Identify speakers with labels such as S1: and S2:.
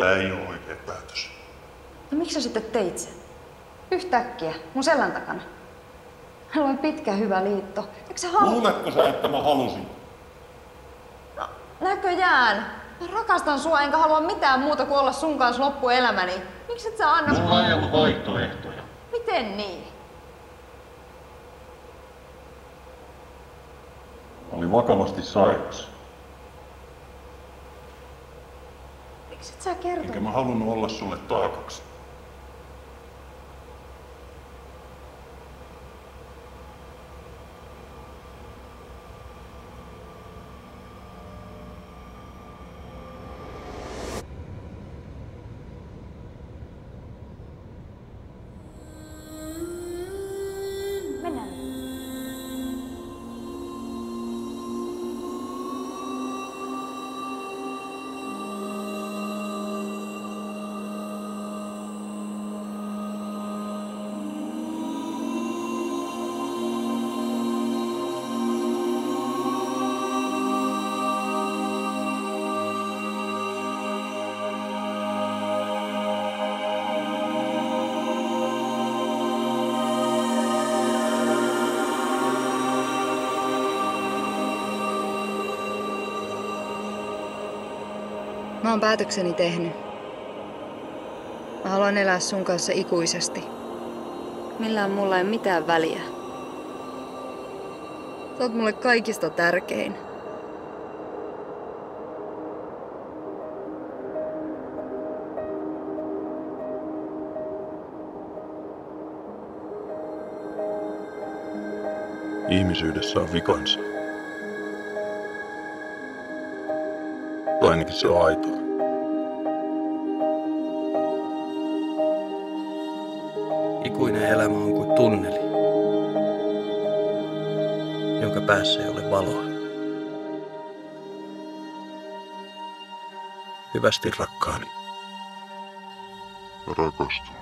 S1: Tämä ei ole oikea päätös.
S2: No miksi sä sitten teit sen? Yhtäkkiä, mun selän takana. Meillä oli pitkä hyvä liitto. Eikö sä
S1: Luuletko sä, että mä halusin?
S2: No, näköjään. Mä rakastan sua enkä halua mitään muuta kuin olla sun kanssa loppuelämäni. Miksi et sä anna...
S1: Mulla ei ollut vaihtoehtoja.
S2: Miten niin?
S1: Mä olin vakavasti sairas.
S2: Miksi et sä kertonut?
S1: Enkä mä halunnut olla sulle taakaksi.
S2: Mennään. Mä oon päätökseni tehnyt. Mä haluan elää sun kanssa ikuisesti. Millään mulla ei mitään väliä. Sä oot mulle kaikista tärkein.
S1: Ihmisyydessä on vikansa. Ainakin se on aitoa.
S3: Ikuinen elämä on kuin tunneli, jonka päässä ei ole valoa. Hyvästi rakkaani.
S1: Rakastan.